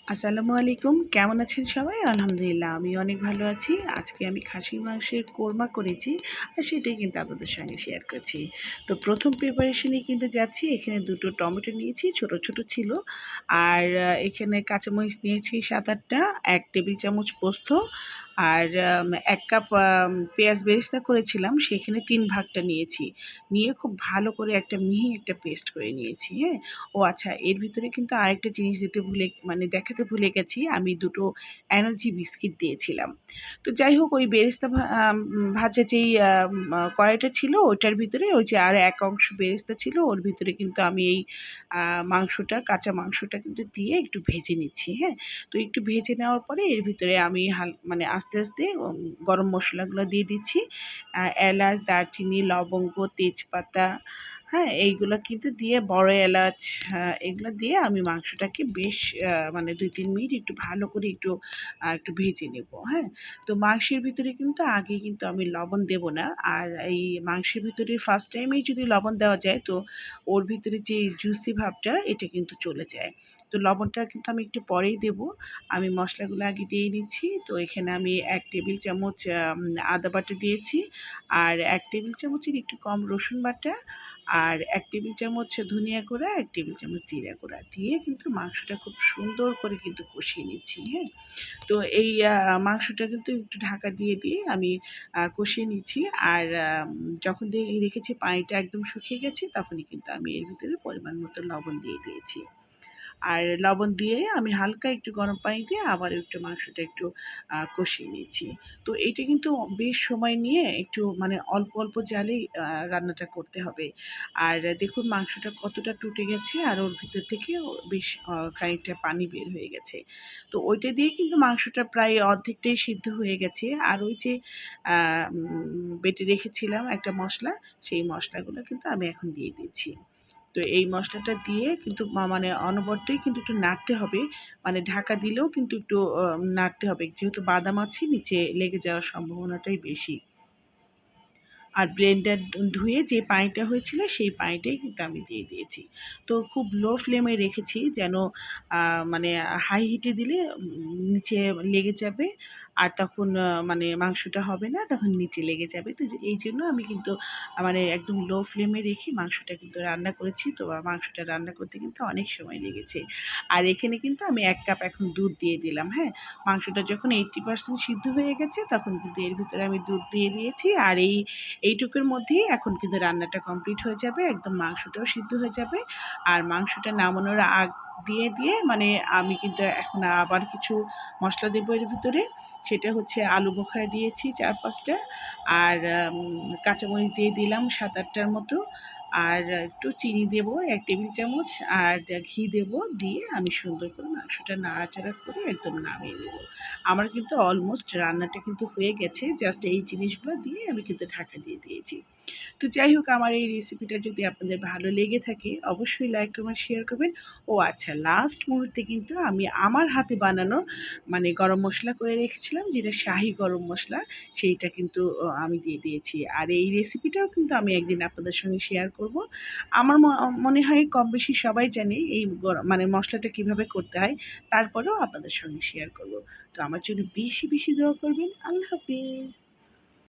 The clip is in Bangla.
আসসালামু আলাইকুম। কেমন আছেন সবাই? আলহামদুলিল্লাহ আমি অনেক ভালো আছি। আজকে আমি খাসির মাংসের কোরমা করেছি। আর সেটাই কিন্তু আপনাদের সঙ্গে শেয়ার করছি। তো ১ম প্রিপারেশন এ কিন্তু যাচ্ছি। এখানে ২ টো টমেটো নিয়েছি, ছোট, ছোট ছিল। আর এখানে কাঁচামরিচ নিয়েছি ৭-৮ টা, ১ টেবিল চামচ পোস্ত আর ১ কাপ পেঁয়াজ বেরেস্তা করেছিলাম, সেখানে ৩ ভাগটা নিয়েছি। নিয়ে খুব ভালো করে একটা মিহি একটা পেস্ট করে নিয়েছি, হ্যাঁ? ও আচ্ছা, এর ভিতরে কিন্তু আরেকটা জিনিস দিতে দেখাতে ভুলে গেছি। আমি ২ টো এনার্জি বিস্কিট দিয়েছিলাম। তো যাই হোক, ওই বেরেস্তা ভাজা যেই কড়াইটা ছিল ওটার ভিতরে ওই যে আর এক অংশ বেরেস্তা ছিল, ওর ভিতরে কিন্তু আমি এই কাঁচা মাংসটা কিন্তু দিয়ে একটু ভেজে নিচ্ছি, হ্যাঁ? তো একটু ভেজে নেওয়ার পরে এর ভিতরে আমি মানে আস্তে, আস্তে গরম মসলাগুলো দিয়ে দিচ্ছি। এলাচ, দারচিনি, লবঙ্গ, তেজপাতা, হ্যাঁ? এইগুলো কিন্তু দিয়ে বড় এলাচ, এগুলো দিয়ে আমি মাংসটাকে বেশ মানে ২-৩ মিনিট একটু ভালো করে একটু ভেজে নেব, হ্যাঁ? তো মাংসের ভিতরে কিন্তু আগে কিন্তু আমি লবণ দেব না। আর এই মাংসের ভিতরে ফার্স্ট টাইমেই যদি লবণ দেওয়া যায় তো ওর ভিতরে যে জুসি ভাবটা এটা কিন্তু চলে যায়। তো লবণটা কিন্তু আমি একটু পরেই দেব। আমি মসলাগুলো আগে দিয়ে নিচ্ছি। তো এখানে আমি ১ টেবিল চামচ আদা বাটা দিয়েছি। আর ১ টেবিল চামচের একটু কম রসুন বাটা, আর ১ টেবিল চামচ ধনিয়া গুঁড়া, ১ টেবিল চামচ জিরা গুঁড়া দিয়ে কিন্তু মাংসটা খুব সুন্দর করে কিন্তু কষিয়ে নিচ্ছি, হ্যাঁ? তো এই মাংসটা কিন্তু একটু ঢাকা দিয়ে আমি কষিয়ে নিচ্ছি। আর যখন দেখেছি পানিটা একদম শুকিয়ে গেছে তখনই কিন্তু আমি এর ভিতরে পরিমাণ মতো লবণ দিয়ে দিয়েছি। আর লবণ দিয়ে আমি হালকা একটু গরম পানি দিয়ে আবার একটু মাংসটা একটু কষিয়ে নিয়েছি। তো এইটা কিন্তু বেশ সময় নিয়ে একটু মানে অল্প, অল্প জালেই রান্নাটা করতে হবে। আর দেখুন মাংসটা কতটা টুটে গেছে আর ওর ভিতর থেকেও বেশ খানিকটা পানি বের হয়ে গেছে। তো ওইটা দিয়ে কিন্তু মাংসটা প্রায় অর্ধেকটাই সিদ্ধ হয়ে গেছে। আর ওই যে আ বেটে রেখেছিলাম একটা মসলা, সেই মসলাগুলো কিন্তু আমি এখন দিয়ে দিচ্ছি। তো এই মসলাটা দিয়ে কিন্তু মানে অনবরতই কিন্তু একটু নাড়তে হবে। মানে ঢাকা দিলেও কিন্তু একটু নাড়তে হবে। যেহেতু বাদাম আছে নিচে লেগে যাওয়ার সম্ভাবনাটাই বেশি। আর ব্লেন্ডার ধুয়ে যে পানিটা হয়েছিল সেই পানিটাই কিন্তু আমি দিয়ে দিয়েছি। তো খুব লো ফ্লেমে রেখেছি যেন মানে হাই হিটে দিলে নিচে লেগে যাবে। আর তখন মানে মাংসটা হবে না, তখন নিচে লেগে যাবে। তো এইজন্য আমি কিন্তু মানে একদম লো ফ্লেমে রেখে মাংসটা কিন্তু রান্না করেছি। তো মাংসটা রান্না করতে কিন্তু অনেক সময় লেগেছে। আর এখানে কিন্তু আমি ১ কাপ এখন দুধ দিয়ে দিলাম, হ্যাঁ? মাংসটা যখন 80% সিদ্ধ হয়ে গেছে তখন কিন্তু এর ভিতরে আমি দুধ দিয়ে দিয়েছি। আর এইটুকুর মধ্যেই এখন কিন্তু রান্নাটা কমপ্লিট হয়ে যাবে। একদম মাংসটাও সিদ্ধ হয়ে যাবে। আর মাংসটা নামানোর আগ দিয়ে মানে আমি কিন্তু এখন আবার কিছু মসলা দেবো এর ভিতরে। সেটা হচ্ছে আলু বোখরা দিয়েছি ৪-৫ টা। আর কাঁচামরিচ দিয়ে দিলাম ৭-৮ টার মতো। আর একটু চিনি দেবো ১ টেবিল চামচ। আর ঘি দেবো। দিয়ে আমি সুন্দর করে মাংসটা নাড়াচাড়া করে একদম নামিয়ে নেব। আমার কিন্তু অলমোস্ট রান্নাটা কিন্তু হয়ে গেছে। জাস্ট এই জিনিসগুলো দিয়ে আমি কিন্তু ঢাকা দিয়ে দিয়েছি। তো যাই হোক, আমার এই রেসিপিটা যদি আপনাদের ভালো লেগে থাকে অবশ্যই লাইক কমেন্ট শেয়ার করবেন। ও আচ্ছা, লাস্ট মুহূর্তে কিন্তু আমি আমার হাতে বানানো মানে গরম মসলা করে রেখেছিলাম যেটা শাহি গরম মসলা, সেইটা কিন্তু আমি দিয়ে দিয়েছি। আর এই রেসিপিটাও কিন্তু আমি একদিন আপনাদের সঙ্গে শেয়ার করব। আমার মনে হয় কম বেশি সবাই জানে এই মানে মসলাটা কীভাবে করতে হয়। তারপরেও আপনাদের সঙ্গে শেয়ার করব। তো আমার জন্য বেশি, বেশি দোয়া করবেন। আল্লাহ হাফেজ।